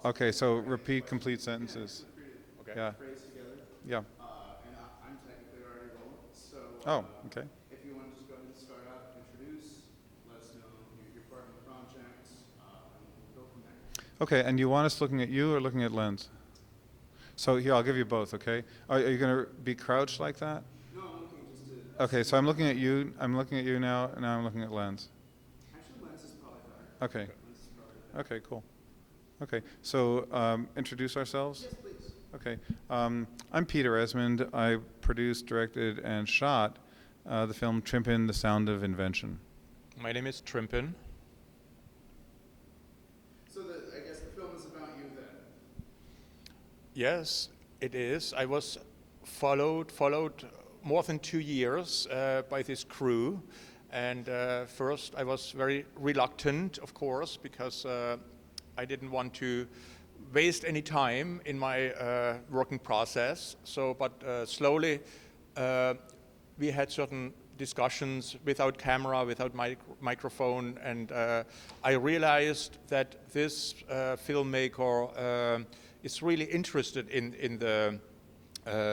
Okay, so repeat complete sentences. Okay. Yeah. Phrase together. Yeah. And I'm technically already rolling. So Oh, okay. if you want to just go ahead and start out, introduce, let us know your part in the project, and we'll go from there. Okay, and you want us looking at you or looking at Lens? So here, I'll give you both, okay? Are you going to be crouched like that? No, I'm looking just to. Okay, so I'm looking at you. I'm looking at you now, and now I'm looking at Lens. Actually, lens is probably better. Okay. Lens is probably better. Okay, cool. Okay, so introduce ourselves. Yes, please. Okay, I'm Peter Esmond. I produced, directed, and shot the film Trimpin: The Sound of Invention. My name is Trimpin. So I guess the film is about you then. Yes, it is. I was followed more than 2 years by this crew. And first I was very reluctant, of course, because I didn't want to waste any time in my working process. So, but slowly we had certain discussions without camera, without microphone, and I realized that this filmmaker is really interested in the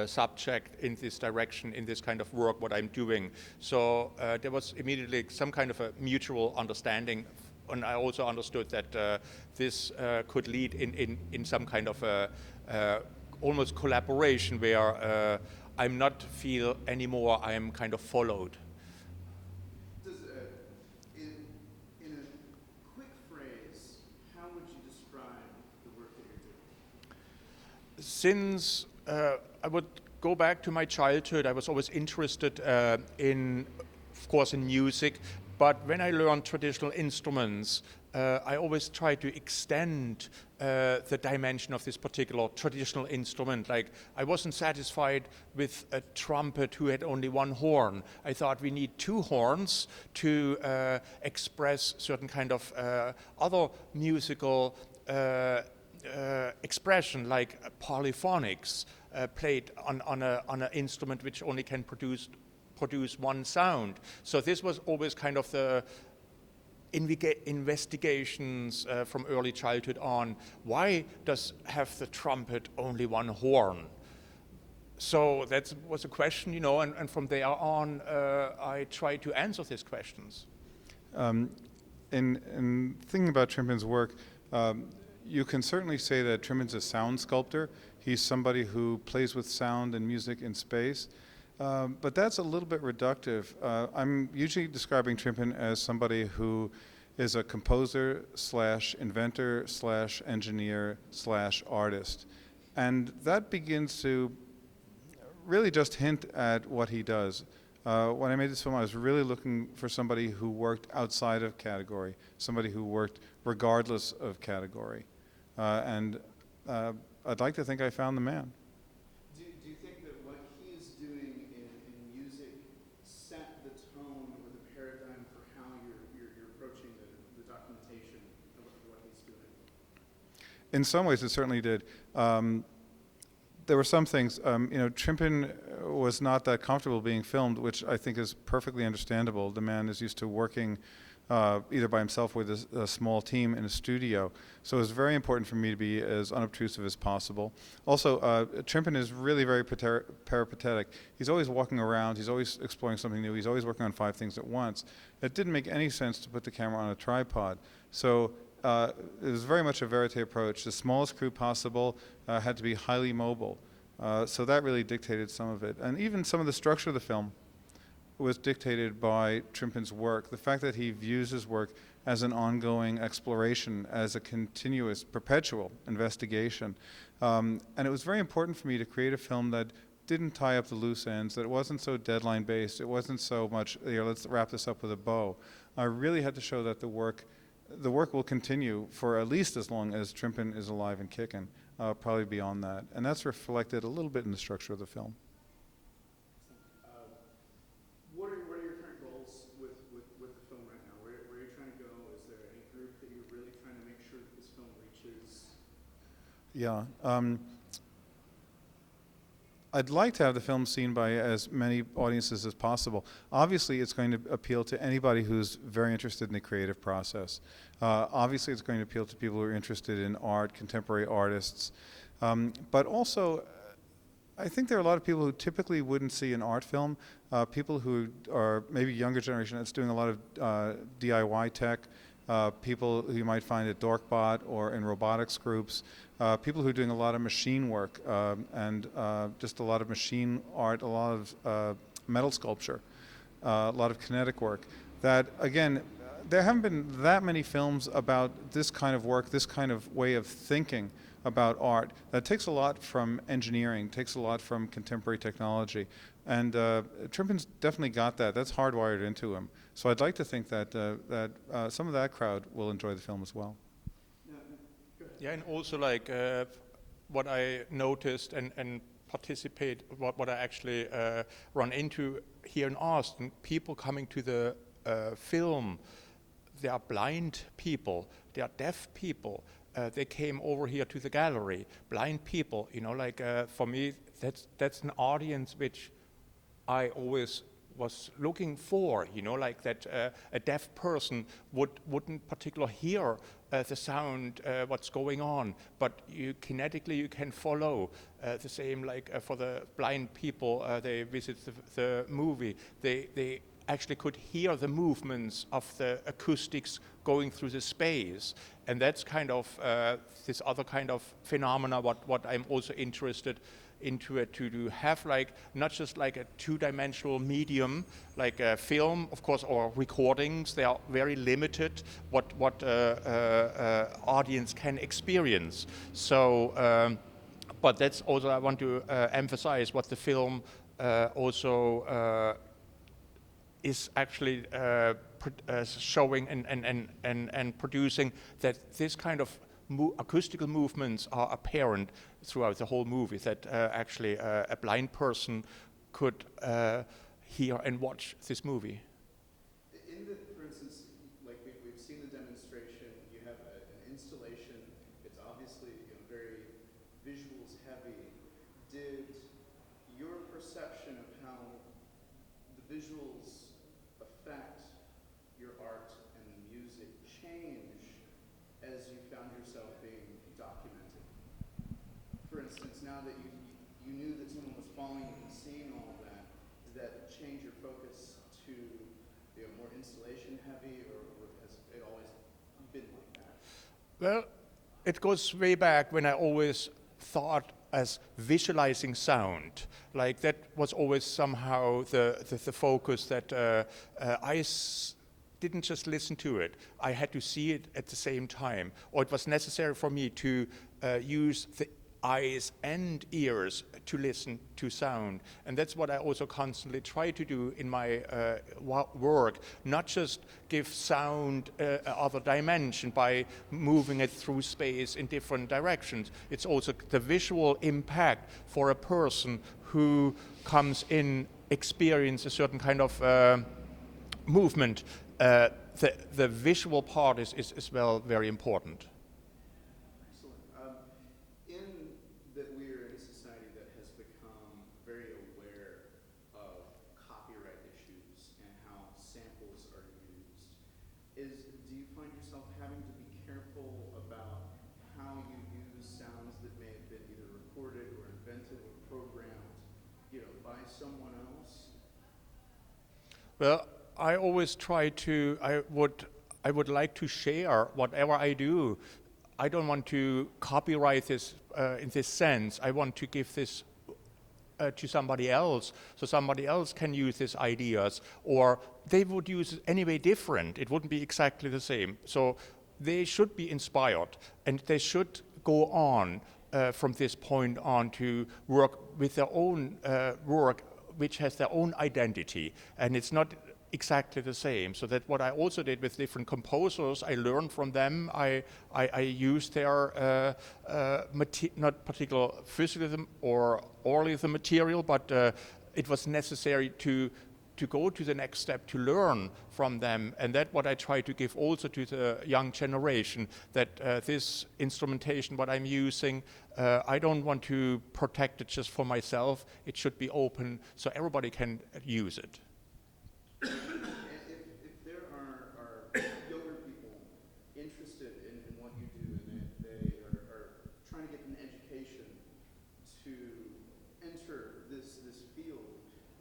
subject, in this direction, in this kind of work, what I'm doing. So there was immediately some kind of a mutual understanding, and I also understood that this could lead in some kind of a almost collaboration where I'm not feel anymore I am kind of followed. Does in a quick phrase, how would you describe the work that you're doing? Since I would go back to my childhood, I was always interested in, of course, in music. But when I learned traditional instruments, I always tried to extend the dimension of this particular traditional instrument. Like, I wasn't satisfied with a trumpet who had only one horn. I thought we need two horns to express certain kind of other musical expression, like polyphonics, played on an instrument which only can produce one sound. So this was always kind of the investigations from early childhood on. Why does have the trumpet only one horn? So that was a question, and from there on, I tried to answer these questions. In thinking about Trimpin's work, you can certainly say that Trimpin's a sound sculptor. He's somebody who plays with sound and music in space. But that's a little bit reductive. I'm usually describing Trimpin as somebody who is a composer / inventor / engineer / artist. And that begins to really just hint at what he does. When I made this film, I was really looking for somebody who worked outside of category, somebody who worked regardless of category. And I'd like to think I found the man. Do you think that what he is doing in music set the tone or the paradigm for how you're approaching the documentation of what he's doing? In some ways, it certainly did. There were some things, Trimpin was not that comfortable being filmed, which I think is perfectly understandable. The man is used to working either by himself or with a small team in a studio. So it was very important for me to be as unobtrusive as possible. Also, Trimpin is really very peripatetic. He's always walking around, he's always exploring something new, he's always working on 5 things at once. It didn't make any sense to put the camera on a tripod. So it was very much a verite approach. The smallest crew possible had to be highly mobile. So that really dictated some of it. And even some of the structure of the film was dictated by Trimpin's work. The fact that he views his work as an ongoing exploration, as a continuous, perpetual investigation. And it was very important for me to create a film that didn't tie up the loose ends, that it wasn't so deadline based, it wasn't so much, let's wrap this up with a bow. I really had to show that the work will continue for at least as long as Trimpin is alive and kicking, probably beyond that. And that's reflected a little bit in the structure of the film. What are your current goals with the film right now? Where are you trying to go? Is there any group that you're really trying to make sure that this film reaches? Yeah. I'd like to have the film seen by as many audiences as possible. Obviously, it's going to appeal to anybody who's very interested in the creative process. Obviously, it's going to appeal to people who are interested in art, contemporary artists. But also, I think there are a lot of people who typically wouldn't see an art film. People who are maybe younger generation that's doing a lot of DIY tech. People who you might find at Dorkbot or in robotics groups, people who are doing a lot of machine work and just a lot of machine art, a lot of metal sculpture, a lot of kinetic work. That, again, there haven't been that many films about this kind of work, this kind of way of thinking about art. That takes a lot from engineering, takes a lot from contemporary technology. And Trimpin's definitely got that. That's hardwired into him. So I'd like to think that some of that crowd will enjoy the film as well. Yeah, and also like what I noticed and participate, what I actually run into here in Austin, people coming to the film, they are blind people, they are deaf people. They came over here to the gallery, blind people. You know, like for me, that's an audience which I always was looking for, you know, like that a deaf person wouldn't particularly hear the sound, what's going on, but you kinetically you can follow. The same like for the blind people, they visit the movie, they actually could hear the movements of the acoustics going through the space, and that's kind of this other kind of phenomena what I'm also interested into it, to have like not just like a two-dimensional medium like a film, of course, or recordings. They are very limited what audience can experience. So but that's also I want to emphasize what the film also is actually showing and producing, that this kind of acoustical movements are apparent throughout the whole movie, that actually a blind person could hear and watch this movie. For instance, like we've seen the demonstration, you have an installation, it's obviously very visuals heavy. Did your perception of how the visuals affect your art and the music change as you found yourself being documented? For instance, now that you knew that someone was following you and seeing all of that, did that change your focus to more installation heavy, or has it always been like that? Well, it goes way back when I always thought as visualizing sound. Like that was always somehow the focus, that I didn't just listen to it, I had to see it at the same time, or it was necessary for me to use the eyes and ears to listen to sound. And that's what I also constantly try to do in my work, not just give sound other dimension by moving it through space in different directions. It's also the visual impact for a person who comes in, experience a certain kind of movement. The visual part is as well very important. Do you find yourself having to be careful about how you use sounds that may have been either recorded or invented or programmed, by someone else? Well, I always try to. I would like to share whatever I do. I don't want to copyright this in this sense. I want to give this to somebody else, so somebody else can use these ideas, or they would use it anyway different. It wouldn't be exactly the same. So they should be inspired, and they should go on from this point on to work with their own work, which has their own identity, and it's not exactly the same. So that what I also did with different composers, I learned from them. I used their not particular physically or orally the material, but it was necessary to to go to the next step, to learn from them. And that's what I try to give also to the young generation, that this instrumentation, what I'm using, I don't want to protect it just for myself. It should be open so everybody can use it. If there are younger people interested in what you do, and they are trying to get an education to enter this field,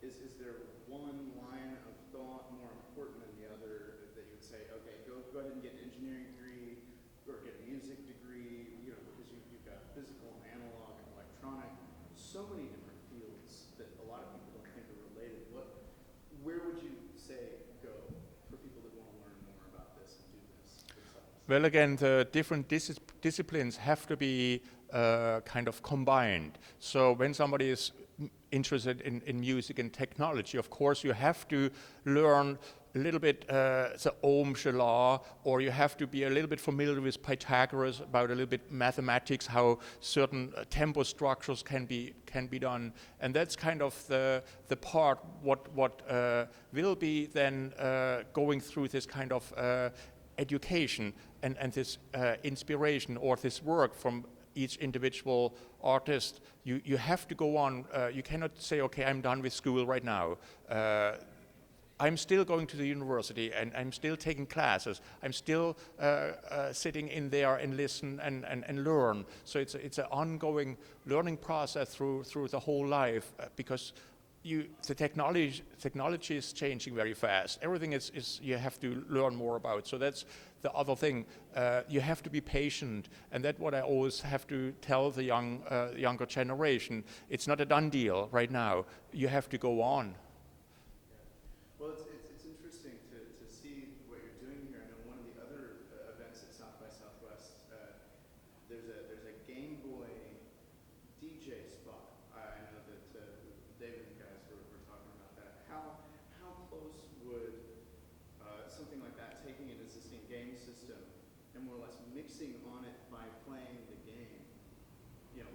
is there one line of thought more important than the other that you would say, okay, go ahead and get an engineering degree or get a music degree, because you've got physical, analog, and electronic, so many different fields that a lot of people don't think are related. Where would you say go for people that want to learn more about this and do this themselves? Well, again, the different disciplines have to be kind of combined. So when somebody is interested in music and technology, of course you have to learn a little bit the Ohm's law, or you have to be a little bit familiar with Pythagoras, about a little bit mathematics, how certain tempo structures can be done, and that's kind of the part what will be then going through this kind of education and this inspiration or this work from each individual artist. You have to go on. You cannot say, okay, I'm done with school right now. I'm still going to the university and I'm still taking classes. I'm still sitting in there and listen and learn. So it's an ongoing learning process through the whole life, because the technology is changing very fast. Everything is you have to learn more about. So that's the other thing. You have to be patient, and that's what I always have to tell the younger generation. It's not a done deal right now. You have to go on. Well, it's interesting to see what you're doing here. I know one of the other events at South by Southwest, there's a Game Boy DJ spot. I know that David and guys were talking about that. How close would something like that, taking an existing game system and more or less mixing on it by playing the game,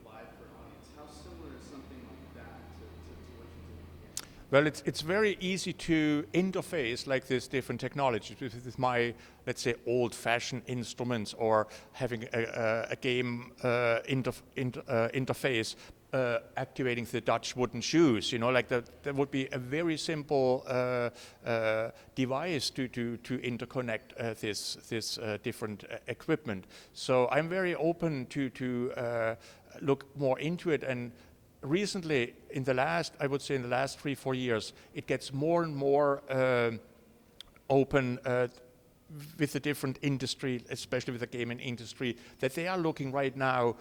live for an audience, how similar is something like that to what you do in the game? Well, it's very easy to interface like this different technologies with my, let's say, old-fashioned instruments, or having a game interface, activating the Dutch wooden shoes. Like that would be a very simple device to interconnect this different equipment. So I'm very open to look more into it. And recently, I would say in the last 3-4 years, it gets more and more open with the different industry, especially with the gaming industry, that they are looking right now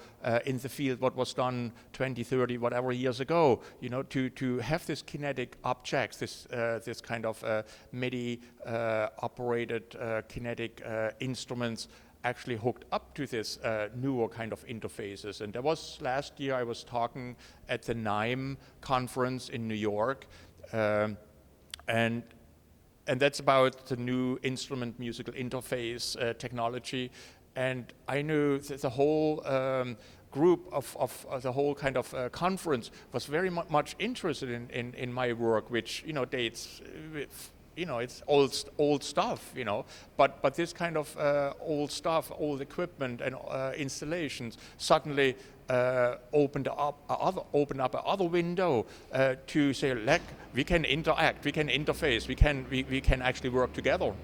in the field what was done 20, 30, whatever years ago, to have this kinetic objects, this kind of MIDI operated kinetic instruments actually hooked up to this newer kind of interfaces. And there was last year, I was talking at the NIME conference in New York, and that's about the new instrument musical interface technology. And I knew that the whole group of the whole kind of conference was very much interested in my work, which dates with, it's old stuff, but this kind of old stuff, old equipment and installations suddenly opened up another window to say, like, we can interact, we can interface, we can actually work together.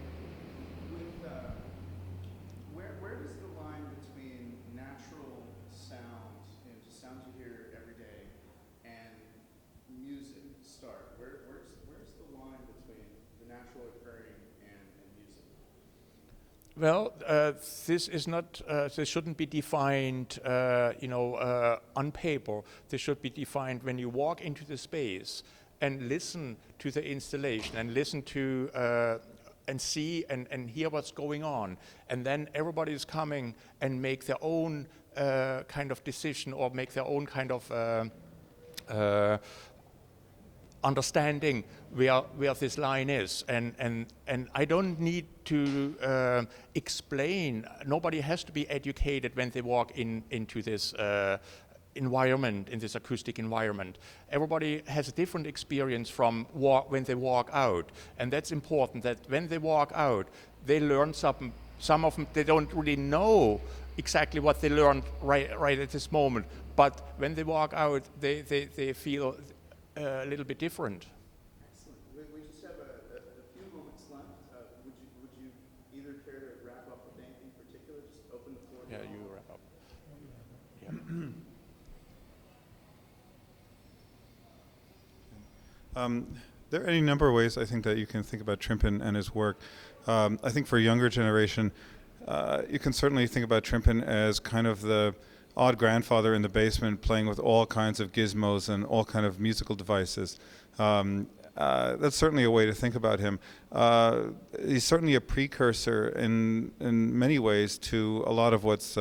Where does the line between natural sounds, just sounds you hear every day, and music start? Where's the line between the natural occurring and music? Well, this is not. This shouldn't be defined, on paper. This should be defined when you walk into the space and listen to the installation and listen to and see and hear what's going on, and then everybody is coming and make their own kind of decision or make their own kind of understanding where this line is, and I don't need to explain. Nobody has to be educated when they walk into this environment, in this acoustic environment. Everybody has a different experience from when they walk out, and that's important. That when they walk out, they learn something. Some of them, they don't really know exactly what they learned right at this moment, but when they walk out, they feel a little bit different. Excellent. We just have a few moments left. Would you either care to wrap up with anything particular? Just open the floor. Yeah, you wrap up. Yeah. There are any number of ways I think that you can think about Trimpin and his work. I think for a younger generation, you can certainly think about Trimpin as kind of the odd grandfather in the basement playing with all kinds of gizmos and all kind of musical devices. That's certainly a way to think about him. He's certainly a precursor in many ways to a lot of what's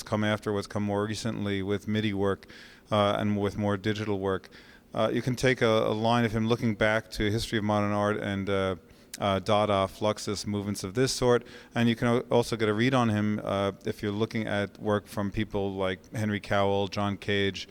come after, what's come more recently with MIDI work and with more digital work. You can take a line of him looking back to history of modern art and Dada, Fluxus, movements of this sort, and you can also get a read on him if you're looking at work from people like Henry Cowell, John Cage,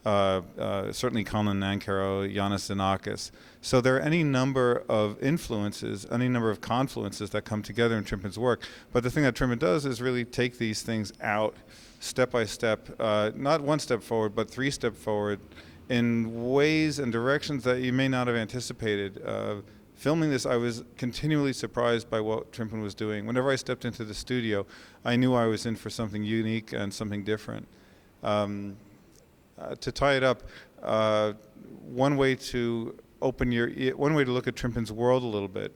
certainly Colin Nancaro, Yannis Xenakis. So there are any number of influences, any number of confluences that come together in Trimpin's work. But the thing that Trimpin does is really take these things out step by step, not one step forward, but 3 steps forward in ways and directions that you may not have anticipated. Filming this, I was continually surprised by what Trimpin was doing. Whenever I stepped into the studio, I knew I was in for something unique and something different. To tie it up, one way to look at Trimpin's world a little bit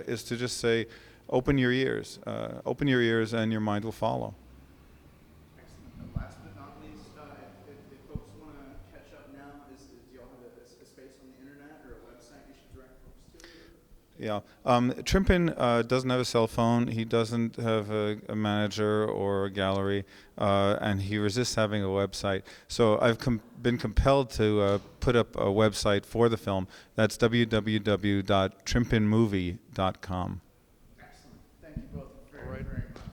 is to just say, open your ears. Open your ears and your mind will follow. Excellent. Last but not least, if folks want to catch up now, do y'all have a space on the internet or a website you should direct folks to? Yeah, Trimpin doesn't have a cell phone. He doesn't have a manager or a gallery, and he resists having a website. So I've been compelled to put up a website for the film. That's www.trimpinmovie.com.